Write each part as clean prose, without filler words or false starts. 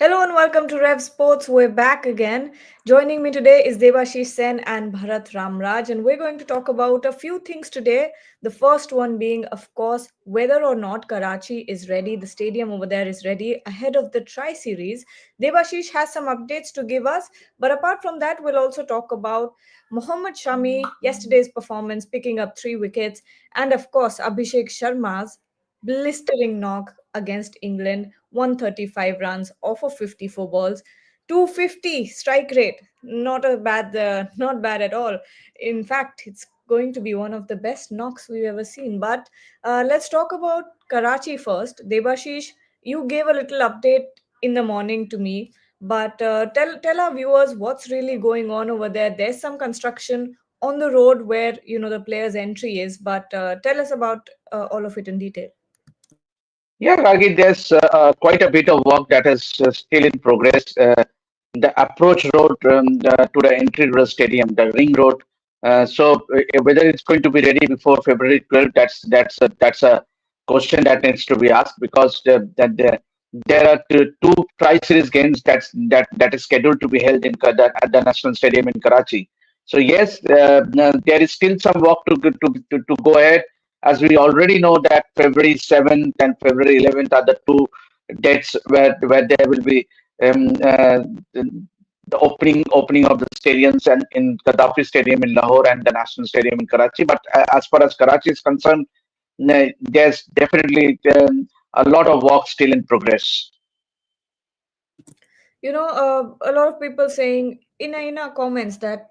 Hello and welcome to Rev Sports. We're back again. Joining me today is Devashish Sen and Bharat Ramraj, and we're going to talk about a few things today. The first one being, of course, whether or not Karachi is ready. The stadium over there is ready ahead of the Tri Series. Devashish has some updates to give us, but apart from that, we'll also talk about Mohammad Shami, yesterday's performance, picking up 3 wickets, and of course, Abhishek Sharma's blistering knock against England, 135 runs off of 54 balls, 250 strike rate. Not bad at all. In fact, it's going to be one of the best knocks we've ever seen. But let's talk about Karachi first. Debashish, you gave a little update in the morning to me, but tell our viewers what's really going on over there. There's some construction on the road where the player's entry is, but tell us about all of it in detail. Yeah, Ragi, there's quite a bit of work that is still in progress. The approach road to the entry to the stadium, the ring road. Whether it's going to be ready before February 12th, that's a question that needs to be asked because there are two tri-series games that is scheduled to be held at the National Stadium in Karachi. So yes, there is still some work to go ahead, as we already know that February 7th and February 11th are the two dates where there will be the opening of the stadiums and in Gaddafi Stadium in Lahore and the National Stadium in Karachi. But as far as Karachi is concerned, there's definitely a lot of work still in progress. A lot of people saying in our comments that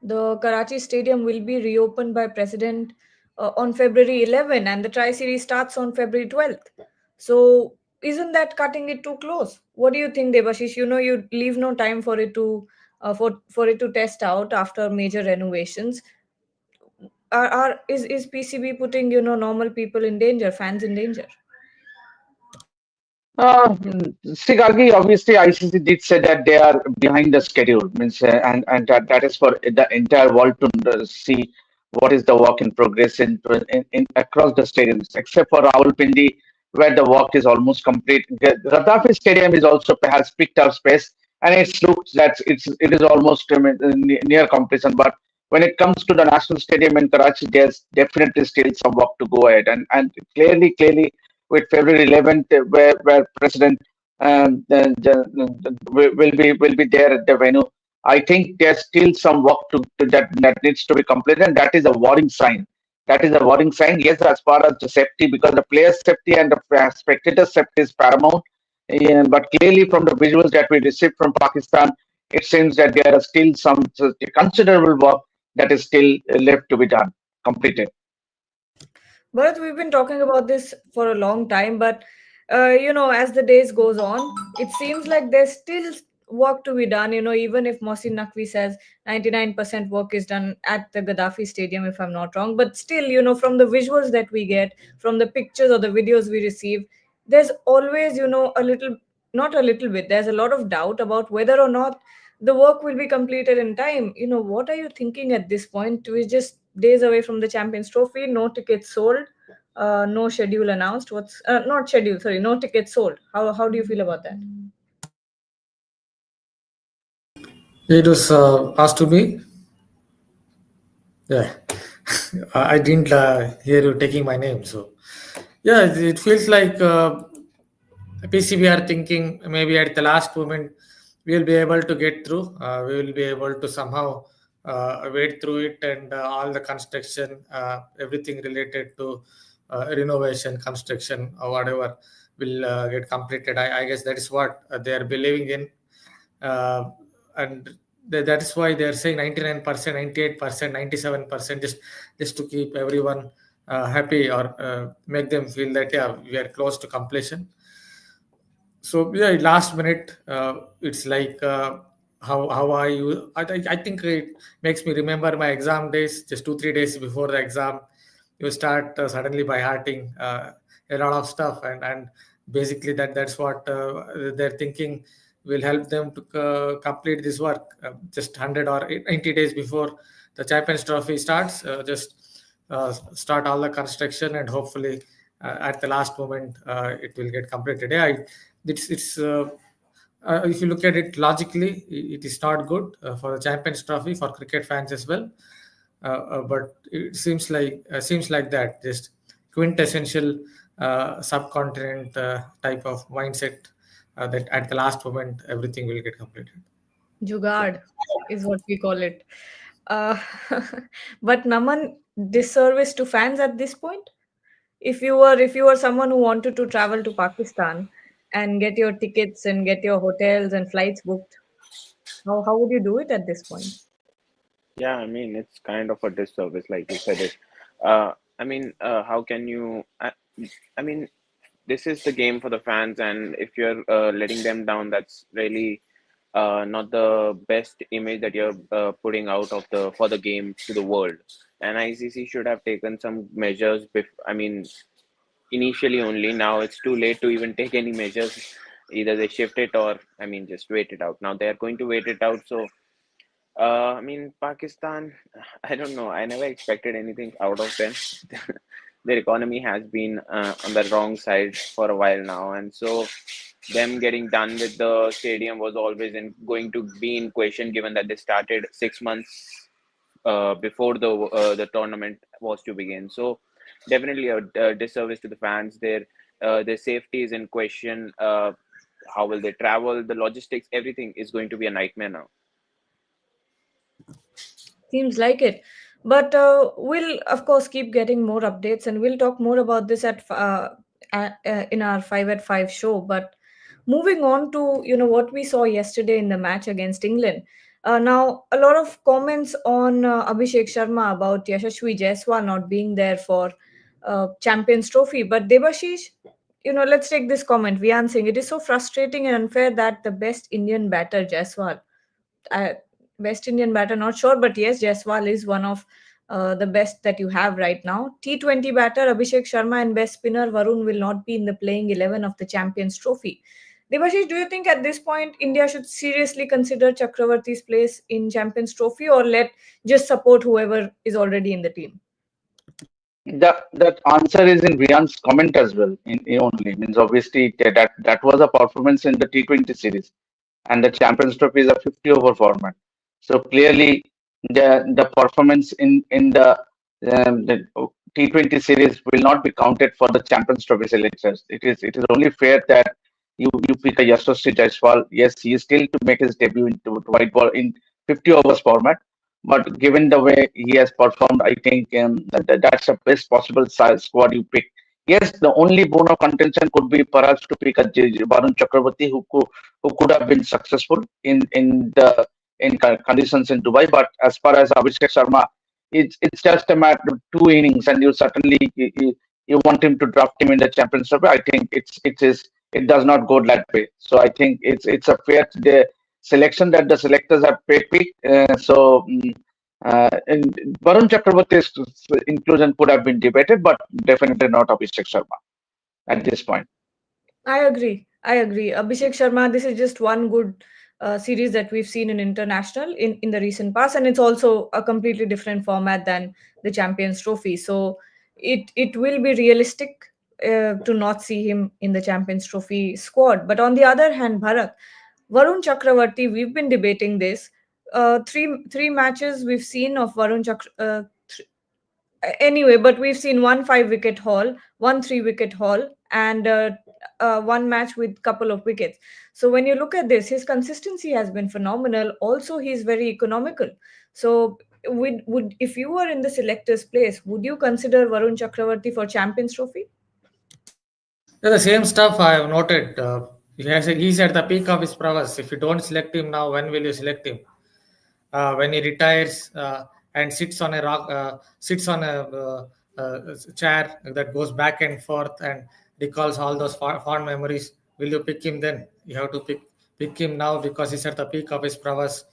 the Karachi Stadium will be reopened by President on February 11 and the Tri Series starts on February 12th. So, isn't that cutting it too close? What do you think, Debashish? You leave no time for it to for it to test out after major renovations. Is PCB putting normal people in danger, fans in danger? Sigagi, obviously, ICC did say that they are behind the schedule, means, and that is for the entire world to see what is the work in progress in across the stadiums, except for Rawalpindi, where the work is almost complete. Gaddafi Stadium is also has picked up space, and it looks that it is almost near completion. But when it comes to the National Stadium in Karachi, there's definitely still some work to go ahead, and clearly with February 11th, where President will be there at the venue. I think there's still some work that needs to be completed, and that is a warning sign. That is a warning sign. Yes, as far as the safety, because the players' safety and the spectators' safety is paramount. But clearly, from the visuals that we received from Pakistan, it seems that there are still some considerable work that is still left to be done, completed. Bharat, we've been talking about this for a long time, but as the days goes on, it seems like there's still work to be done. Even if Mohsin Naqvi says 99% work is done at the Gaddafi Stadium, if I'm not wrong, but still, from the visuals that we get, from the pictures or the videos we receive, there's always, a little, not a little bit, there's a lot of doubt about whether or not the work will be completed in time. What are you thinking at this point? We're just days away from the Champions Trophy, no tickets sold, no schedule announced. What's not schedule? Sorry, no tickets sold. How do you feel about that? It was asked to me. Yeah, I didn't hear you taking my name. So, yeah, it feels like PCB are thinking maybe at the last moment we'll be able to get through. We will be able to somehow wade through it, and all the construction, everything related to renovation, construction, or whatever will get completed. I guess that is what they are believing in. uh, and that is why they are saying 99%, 98%, 97%, just to keep everyone happy, or make them feel that yeah, we are close to completion. So yeah, last minute, it's like how are you? I think it makes me remember my exam days. Just 2 3 days before the exam, you start suddenly by hearting a lot of stuff, and basically that's what they're thinking will help them to complete this work just 100 or 90 days before the Champions Trophy starts. Just start all the construction, and hopefully at the last moment it will get completed. Yeah, it's If you look at it logically, it is not good for the Champions Trophy for cricket fans as well. But it seems like that, just quintessential subcontinent type of mindset, that at the last moment everything will get completed. Jugad is what we call it. Uh, but Naman, disservice to fans at this point. If you were someone who wanted to travel to Pakistan and get your tickets and get your hotels and flights booked, how would you do it at this point? Yeah, I mean, it's kind of a disservice, like you said it. How can you? I mean, this is the game for the fans, and if you're letting them down, that's really not the best image that you're putting out of the for the game to the world. And ICC should have taken some measures. Initially only. Now it's too late to even take any measures. Either they shift it or just wait it out. Now they are going to wait it out. So Pakistan, I don't know. I never expected anything out of them. Their economy has been on the wrong side for a while now, and so them getting done with the stadium was always going to be in question, given that they started 6 months before the tournament was to begin. So definitely a disservice to the fans. Their safety is in question. How will they travel? The logistics, everything is going to be a nightmare now. Seems like it. But we'll, of course, keep getting more updates and we'll talk more about this in our 5 at 5 show. But moving on to, what we saw yesterday in the match against England. Now, a lot of comments on Abhishek Sharma about Yashasvi Jaiswal not being there for Champions Trophy. But Debashish, let's take this comment. Vian Singh, it is so frustrating and unfair that the best Indian batter, Jaiswal, uh, West Indian batter, not sure, but yes, Jaiswal is one of the best that you have right now. T20 batter Abhishek Sharma and best spinner Varun will not be in the playing 11 of the Champions Trophy. Devashish, do you think at this point India should seriously consider Chakravarty's place in Champions Trophy or let just support whoever is already in the team? That answer is in Rian's comment as well. In only means obviously that was a performance in the T20 series, and the Champions Trophy is a 50 over format. So clearly, the performance in the T20 series will not be counted for the Champions Trophy selectors. It is only fair that you pick a Yashasvi Jaiswal. Yes, he is still to make his debut into white ball in 50 overs format. But given the way he has performed, I think that's the best possible size squad you pick. Yes, the only bone of contention could be perhaps to pick a Varun Chakravarthy who could have been successful in conditions in Dubai. But as far as Abhishek Sharma, it's just a matter of 2 innings, and you want him to draft him in the championship. I think it does not go that way. So I think it's a fair selection that the selectors have picked. And Varun Chakravarty's inclusion could have been debated, but definitely not Abhishek Sharma at this point. I agree. I agree. Abhishek Sharma, this is just one good series that we've seen in international in the recent past, and it's also a completely different format than the Champions Trophy. So it will be realistic to not see him in the Champions Trophy squad. But on the other hand, Bharat, Varun Chakravarty, we've been debating this. Three matches we've seen of Varun anyway, but we've seen one 5 wicket haul, one 3 wicket haul, and one match with couple of wickets. So when you look at this, his consistency has been phenomenal. Also, he's very economical. So would if you were in the selector's place, would you consider Varun Chakravarty for Champions Trophy? Yeah, the same stuff I have noted. He's at the peak of his prowess. If you don't select him now, when will you select him? When he retires and sits on a chair that goes back and forth and recalls all those fond memories, will you pick him then? You have to pick him now because he's at the peak of his prowess.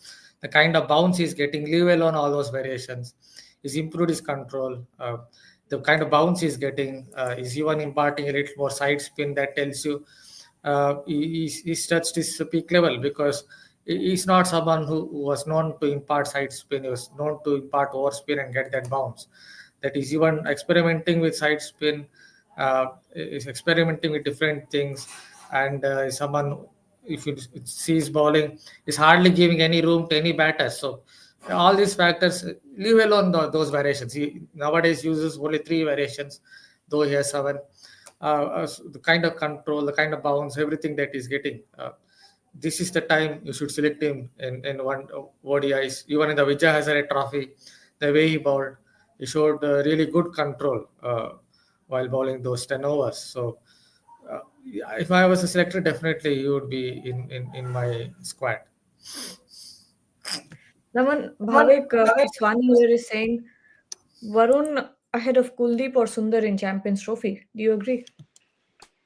The kind of bounce he's getting, leave alone all those variations. He's improved his control. The kind of bounce he's getting is even imparting a little more side spin that tells you he's touched his peak level, because he's not someone who was known to impart side spin. He was known to impart overspin and get that bounce. That is even experimenting with side spin, is experimenting with different things, and is someone if you see his bowling, is hardly giving any room to any batters. So all these factors, leave alone those variations. He nowadays uses only three variations, though he has seven. The kind of control, the kind of bounce, everything that he's getting. This is the time you should select him in one ODIs. Even in the Vijay Hazare Trophy, the way he bowled, he showed really good control while bowling those 10 overs. So, yeah, if I was a selector, definitely he would be in my squad. Naman, Bhavik Haswani here is saying Varun ahead of Kuldeep or Sundar in Champions Trophy. Do you agree?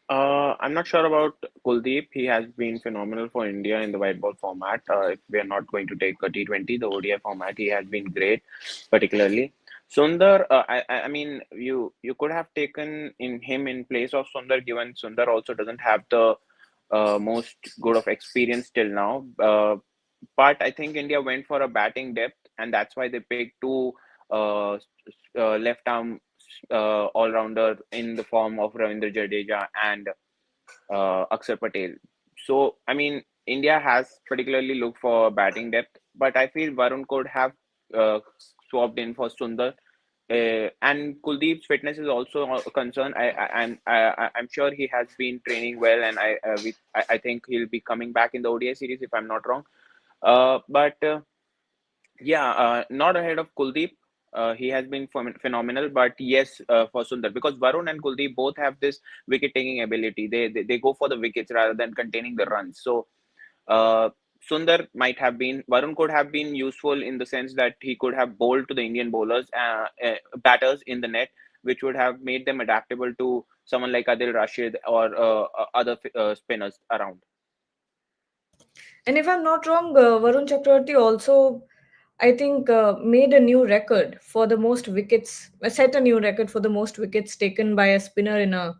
I'm not sure about Kuldeep. He has been phenomenal for India in the white ball format. If we are not going to take a T20, the ODI format, he has been great, particularly. Sundar, I mean, you could have taken in him in place of Sundar, given Sundar also doesn't have the most good of experience till now. But I think India went for a batting depth, and that's why they picked two left arm all rounder in the form of Ravindra Jadeja and Akshar Patel. So, I mean, India has particularly looked for batting depth, but I feel Varun could have uh, swapped in for Sundar. And Kuldeep's fitness is also a concern. I'm sure he has been training well, and I think he'll be coming back in the ODI series if I'm not wrong. But Yeah, not ahead of Kuldeep. He has been phenomenal, but yes, for Sundar, because Varun and Kuldeep both have this wicket taking ability. They go for the wickets rather than containing the runs. So uh, Sundar might have been, Varun could have been useful in the sense that he could have bowled to the Indian bowlers, batters in the net, which would have made them adaptable to someone like Adil Rashid or other spinners around. And if I'm not wrong, Varun Chakravarthy also, I think, made a new record for the most wickets, set a new record for the most wickets taken by a spinner in a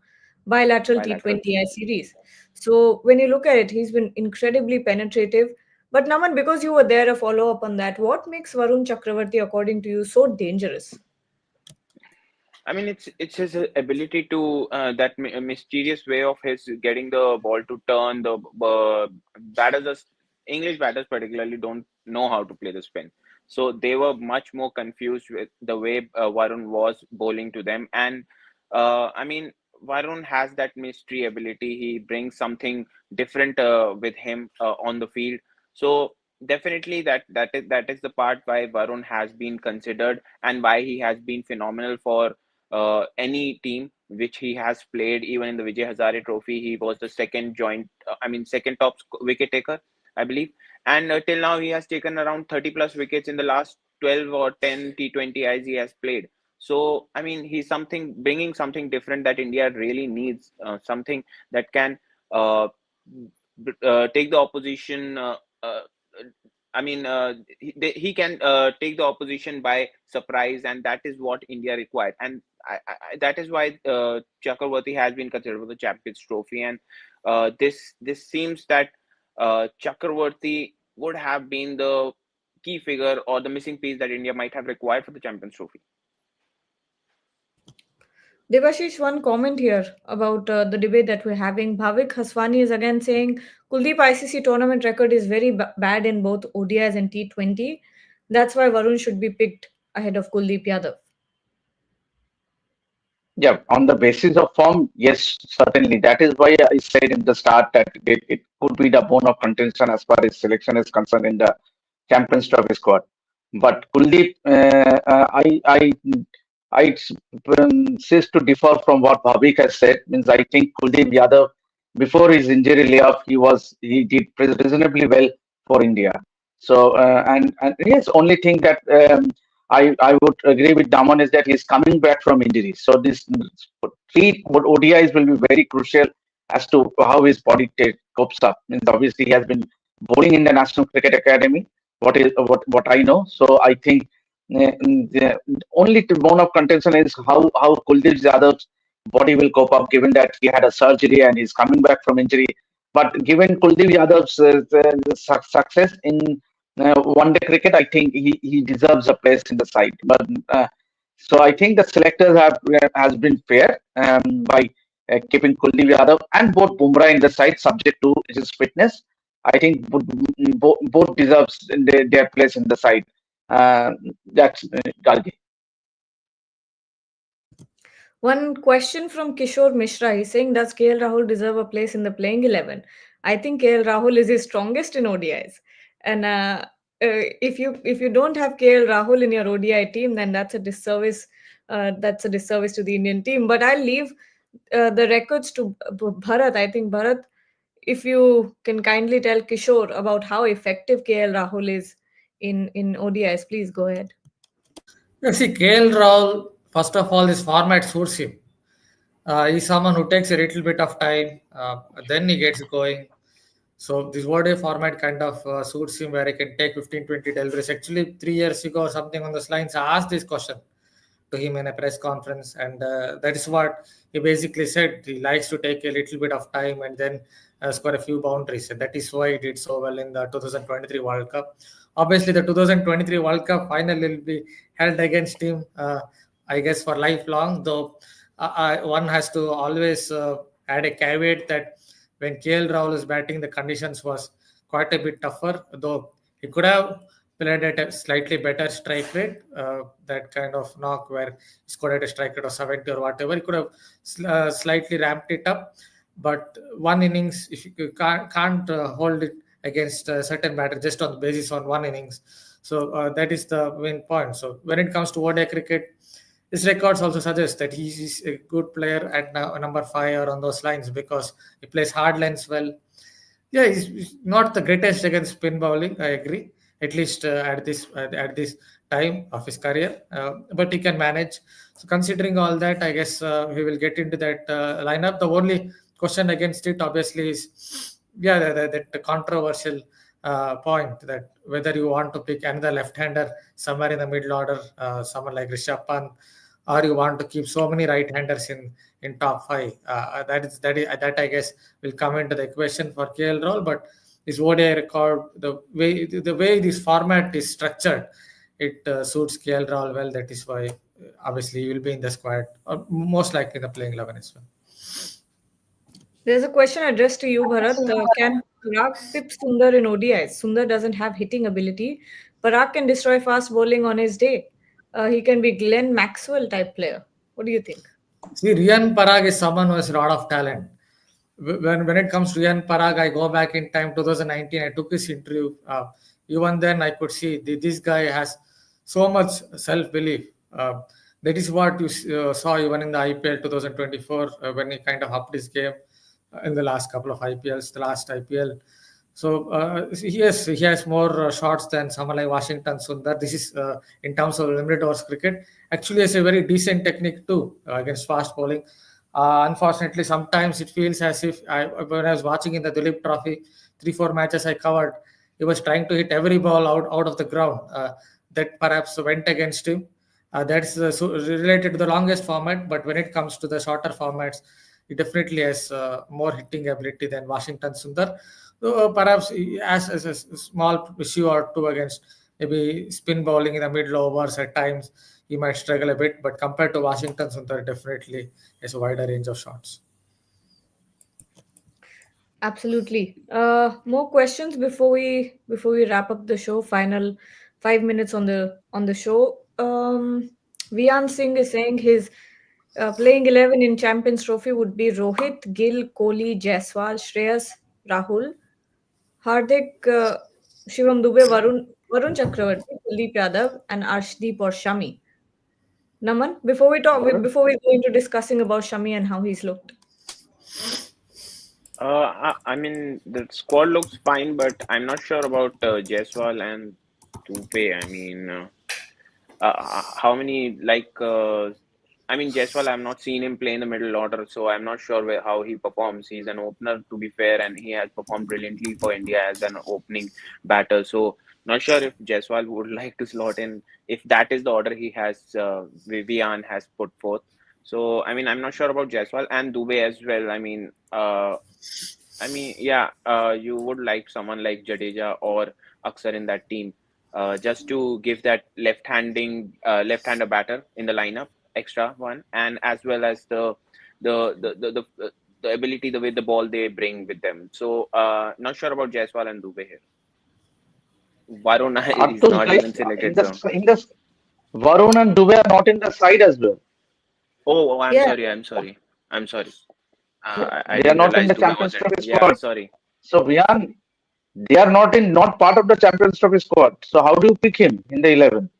bilateral Bilateral. T20I series. So when you look at it, he's been incredibly penetrative. But Naman, because you were there, a follow up on that, what makes Varun Chakravarthy, according to you, so dangerous? I mean, it's his ability to that mysterious way of his getting the ball to turn. The batters, English batters particularly, don't know how to play the spin, so they were much more confused with the way Varun was bowling to them. And I mean, Varun has that mystery ability. He brings something different with him on the field. So definitely that is the part why Varun has been considered and why he has been phenomenal for any team which he has played. Even in the Vijay Hazare Trophy, he was the second joint, second top wicket taker, I believe. And till now, he has taken around 30 plus wickets in the last 12 or 10 T20Is he has played. So, I mean, he's bringing something different that India really needs, something that can uh, take the opposition. He can take the opposition by surprise, and that is what India required. And that is why Chakravarti has been considered for the Champions Trophy. And this seems that Chakravarti would have been the key figure or the missing piece that India might have required for the Champions Trophy. Devashish, one comment here about the debate that we're having. Bhavik Haswani is again saying Kuldeep ICC tournament record is very bad in both ODIs and T20. That's why Varun should be picked ahead of Kuldeep Yadav. Yeah, on the basis of form, yes, certainly. That is why I said in the start that it could be the bone of contention as far as selection is concerned in the Champions Trophy squad. But Kuldeep, I insist to differ from what Bhavik has said. Means I think Kuldeep Yadav, before his injury layoff, he did reasonably well for India. So and yes, only thing that I would agree with Daman is that he's coming back from injury. So this three ODIs will be very crucial as to how his body copes up. Means obviously he has been bowling in the National Cricket Academy. What I know. So I think the only bone of contention is how Kuldeep Yadav's body will cope up, given that he had a surgery and he's coming back from injury. But given Kuldeep Yadav's success in one day cricket, I think he deserves a place in the side. But so I think the selectors has been fair by keeping Kuldeep Yadav and both Bumrah in the side subject to his fitness. I think both deserves their place in the side. That's Galgi. One question from Kishore Mishra. He's saying, does KL Rahul deserve a place in the playing 11? I think KL Rahul is his strongest in ODIs. And if you don't have KL Rahul in your ODI team, then that's a disservice. That's a disservice to the Indian team. But I'll leave the records to Bharat. I think Bharat, if you can kindly tell Kishore about how effective KL Rahul is in ODIs, please go ahead. You see, KL Rahul, first of all, this format suits him. He's someone who takes a little bit of time, then he gets going. So this one-day format kind of suits him, where he can take 15, 20 deliveries. Actually, 3 years ago or something on those lines, I asked this question to him in a press conference, and that is what he basically said. He likes to take a little bit of time and then score a few boundaries, and that is why he did so well in the 2023 World Cup. Obviously, the 2023 World Cup final will be held against him, I guess, for lifelong. Though one has to always add a caveat that when KL Rahul is batting, the conditions was quite a bit tougher. Though he could have played at a slightly better strike rate, that kind of knock where he scored at a strike rate of 70 or whatever. He could have slightly ramped it up, but one innings, if you can't hold it against a certain batter just on the basis on one innings, so that is the main point. So when it comes to ODI cricket, his records also suggest that he is a good player at number 5 or on those lines, because he plays hard lines well. Yeah, he's not the greatest against spin bowling. I agree, at least at this time of his career. But he can manage. So considering all that, I guess we will get into that lineup. The only question against it, obviously, is yeah that controversial point, that whether you want to pick another left-hander somewhere in the middle order, someone like Rishabh Pant, or you want to keep so many right-handers in top 5. That I guess will come into the equation for KL Rahul. But this ODI record, the way this format is structured, it suits KL Rahul well. That is why obviously he will be in the squad, or most likely the playing 11 as well. There's a question addressed to you, Bharat. Can Parag pip Sundar in ODIs? Sundar doesn't have hitting ability. Parag can destroy fast bowling on his day. He can be Glenn Maxwell type player. What do you think? See, Riyan Parag is someone who has a lot of talent. When it comes to Riyan Parag, I go back in time 2019. I took his interview. Even then, I could see this guy has so much self belief. That is what you saw even in the IPL 2024, when he kind of upped his game in the last couple of IPLs, the last IPL. So he has more shots than someone like Washington Sundar. This is in terms of limited overs cricket. Actually, has a very decent technique too against fast bowling. Unfortunately, sometimes it feels as if when I was watching in the Dulip Trophy, 3-4 matches I covered, he was trying to hit every ball out of the ground. That perhaps went against him. That's related to the longest format, but when it comes to the shorter formats, he definitely has more hitting ability than Washington Sundar. So perhaps he has a small issue or two against maybe spin bowling in the middle overs at times. He might struggle a bit, but compared to Washington Sundar, definitely has a wider range of shots. Absolutely. More questions before we wrap up the show. Final 5 minutes on the show. Vian Singh is saying his playing 11 in Champions Trophy would be Rohit, Gill, Kohli, Jaiswal, Shreyas, Rahul, Hardik, Shivam Dubey, Varun Chakravarthy, Kuldeep Yadav, and Arshdeep or Shami. Naman, before we go into discussing about Shami and how he's looked. I mean, the squad looks fine, but I'm not sure about Jaiswal and Tupe. I mean, how many I mean, Jaiswal, I've not seen him play in the middle order, so I'm not sure how he performs. He's an opener, to be fair, and he has performed brilliantly for India as an opening batter. So, not sure if Jaiswal would like to slot in, if that is the order he has, Vivian has put forth. So, I mean, I'm not sure about Jaiswal and Dubey as well. Yeah, you would like someone like Jadeja or Aksar in that team, just to give that left-hander batter in the lineup extra one, and as well as the the ability, the way the ball they bring with them. So not sure about Jaiswal and Dubey here. Varun Are is those not guys even in selected, the so. Varun and Dubey are not in the side as well. Oh, I'm Yeah. sorry. I'm sorry. I'm sorry. I They are didn't not in realize the Dubey Champions wasn't. Trophy Yeah, squad. sorry. So they are not part of the Champions Trophy squad. So how do you pick him in the 11?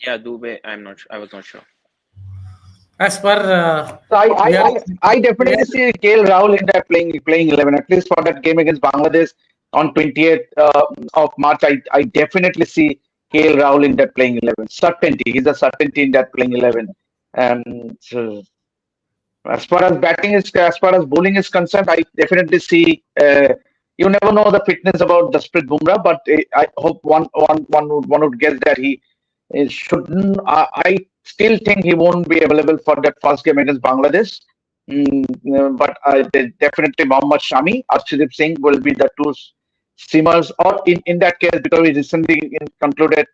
Yeah, Dubey. I'm not. I was not sure. As per So we are, I we definitely are see KL Rahul in that playing 11, at least for that game against Bangladesh on 20th of March. I definitely see KL Rahul in that playing 11. Certainty. He's a certainty in that playing 11. Um, so as far as bowling is concerned, I definitely see. You never know the fitness about Jasprit Bumrah, but I hope one would guess that he shouldn't. I still think he won't be available for that first game against Bangladesh. But definitely Mohammad Shami, Arshdeep Singh will be the two steamers, or in that case, because we recently concluded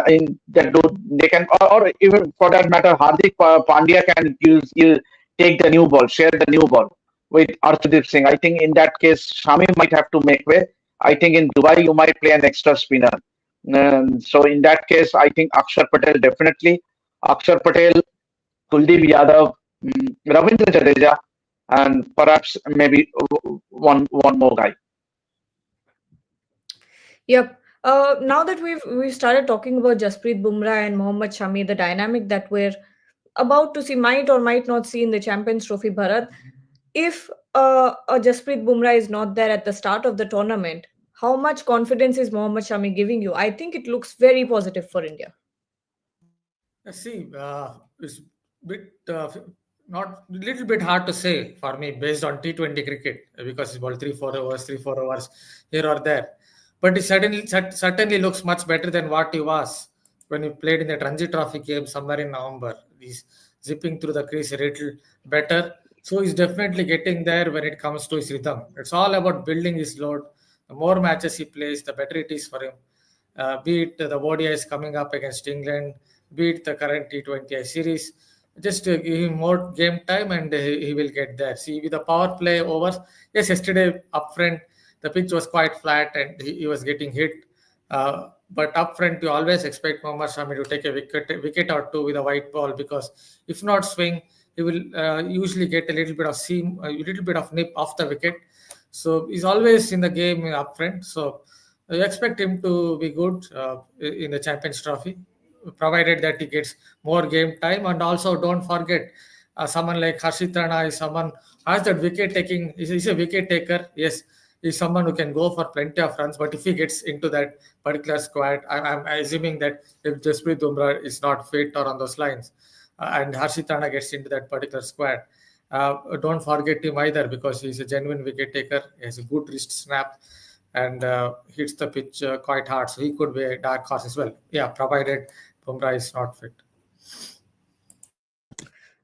in that they can, or even for that matter, Hardik Pandya can take the new ball, share the new ball with Arshdeep Singh. I think in that case, Shami might have to make way. I think in Dubai, you might play an extra spinner. So in that case, I think Akshar Patel definitely. Akshar Patel, Kuldeep Yadav, Ravindra Jadeja, and perhaps maybe one more guy. Yep. Now that we've started talking about Jasprit Bumrah and Mohammad Shami, the dynamic that we're about to see, might or might not see in the Champions Trophy, Bharat. If a Jasprit Bumrah is not there at the start of the tournament, how much confidence is Mohammad Shami giving you? I think it looks very positive for India. see, it's bit not little bit hard to say for me based on T20 cricket because it's about 3 4 hours, 3 4 hours here or there. But it certainly looks much better than what he was when he played in the Ranji Trophy game somewhere in November. He's zipping through the crease a little better. So he's definitely getting there when it comes to his rhythm. It's all about building his load. The more matches he plays, the better it is for him. Be it the ODIs coming up against England, be it the current T20I series. Just give him more game time and he will get there. See, with the power play overs, yes, yesterday up front, the pitch was quite flat and he was getting hit. But up front, you always expect Mohammad Shami to take a wicket or two with a white ball because if not swing, he will usually get a little bit of seam, a little bit of nip off the wicket. So he's always in the game up front. So I expect him to be good in the Champions Trophy, provided that he gets more game time. And also, don't forget, someone like Harshit Rana is someone who has that wicket taking. He's a wicket taker. Yes, he's someone who can go for plenty of runs. But if he gets into that particular squad, I'm assuming that if Jasprit Bumrah is not fit or on those lines, and Harshit Rana gets into that particular squad. Don't forget him either because he's a genuine wicket taker. He has a good wrist snap and hits the pitch quite hard. So he could be a dark horse as well. Yeah, provided Bumrah is not fit.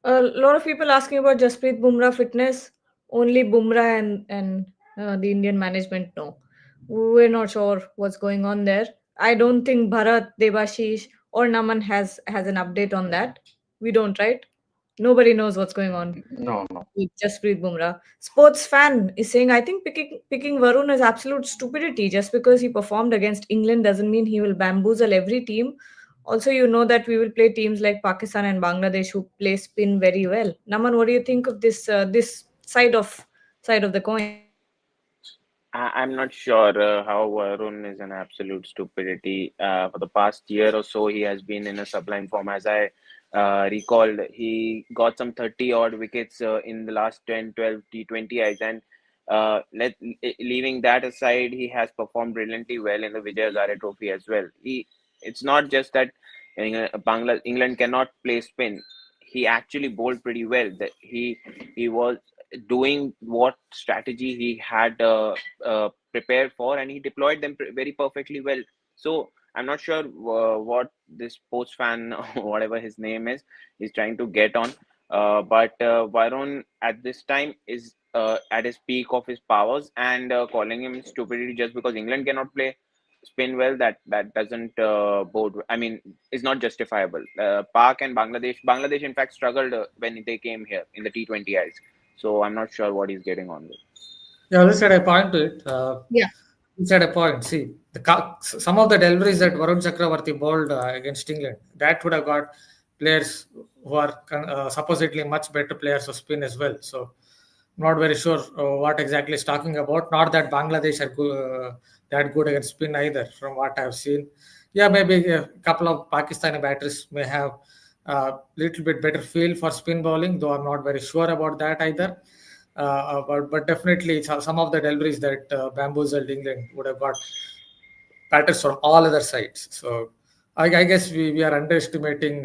A lot of people asking about Jasprit Bumrah fitness. Only Bumrah and the Indian management know. We're not sure what's going on there. I don't think Bharat, Debashish, or Naman has an update on that. We don't, right? Nobody knows what's going on No, no. with Jasprit Bumrah. Sports fan is saying, I think picking Varun is absolute stupidity. Just because he performed against England doesn't mean he will bamboozle every team. Also, you know that we will play teams like Pakistan and Bangladesh who play spin very well. Naman, what do you think of this side of the coin? I'm not sure how Varun is an absolute stupidity. For the past year or so, he has been in a sublime form. As I recalled, he got some 30 odd wickets in the last 10, 12 T20Is. And leaving that aside, he has performed brilliantly well in the Vijay Hazare Trophy as well. It's not just that England cannot play spin. He actually bowled pretty well. That he was doing what strategy he had prepared for, and he deployed them very perfectly well. So I'm not sure what this post fan or whatever his name is trying to get on. But Varun at this time is at his peak of his powers, and calling him stupidity just because England cannot play. spin well, that doesn't bode. I mean, is not justifiable. Pak and Bangladesh in fact struggled when they came here in the T20Is. So I'm not sure what he's getting on with. Yeah, let's add a point to it. Yeah. Let's add a point. See, some of the deliveries that Varun Chakravarthy bowled against England, that would have got players who are supposedly much better players of spin as well. So, I'm not very sure what exactly is talking about. Not that Bangladesh are that good against spin either, from what I've seen. Yeah, maybe a couple of Pakistani batters may have a little bit better feel for spin bowling, though I'm not very sure about that either. But definitely some of the deliveries that bamboozled England would have got batters from all other sides. So I guess we are underestimating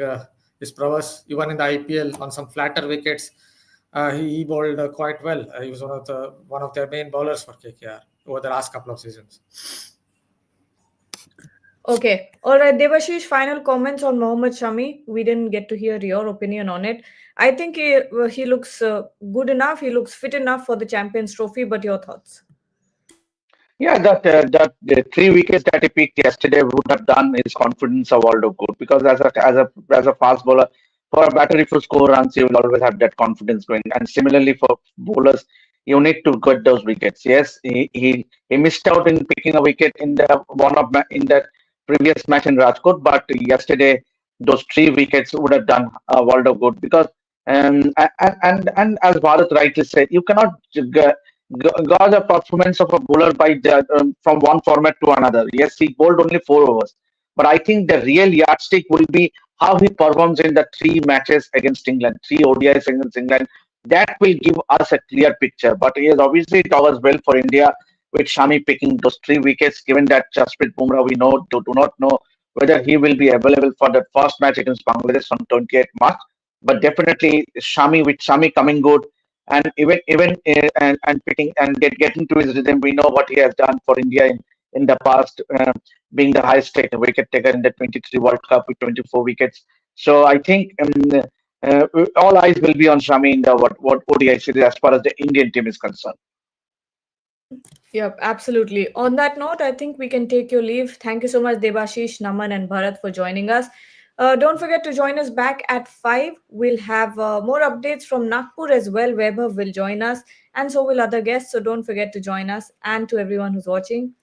his prowess. Even in the IPL on some flatter wickets, he bowled quite well. He was one of their main bowlers for KKR over the last couple of seasons. Okay. All right, Devashish, final comments on Mohammad Shami. We didn't get to hear your opinion on it. I think he looks good enough. He looks fit enough for the Champions Trophy. But your thoughts? Yeah, that the 3 wickets that he picked yesterday would have done his confidence a world of good because as a fast bowler, for a batter if you score runs, you will always have that confidence going. And similarly for bowlers, you need to get those wickets. Yes, he missed out in picking a wicket in in the previous match in Rajkot, but yesterday those 3 wickets would have done a world of good because and as Bharat rightly said, you cannot gauge a performance of a bowler by from one format to another. Yes, he bowled only 4 overs, but I think the real yardstick will be how he performs in the 3 matches against England, 3 ODIs against England. That will give us a clear picture. But yes, obviously it augurs well for India with Shami picking those 3 wickets. Given that Jasprit Bumrah, we do not know whether he will be available for the first match against Bangladesh on 28th March. But definitely Shami coming good and even and picking and getting to his rhythm. We know what he has done for India in the past, being the highest wicket taker in the 23 World Cup with 24 wickets. So I think all eyes will be on Shami in the what ODI series as far as the Indian team is concerned. Yep, absolutely. On that note, I think we can take your leave. Thank you so much, Debashish, Naman, and Bharat for joining us. Don't forget to join us back at 5. We'll have more updates from Nagpur as well. Vaibhav will join us, and so will other guests. So don't forget to join us. And to everyone who's watching,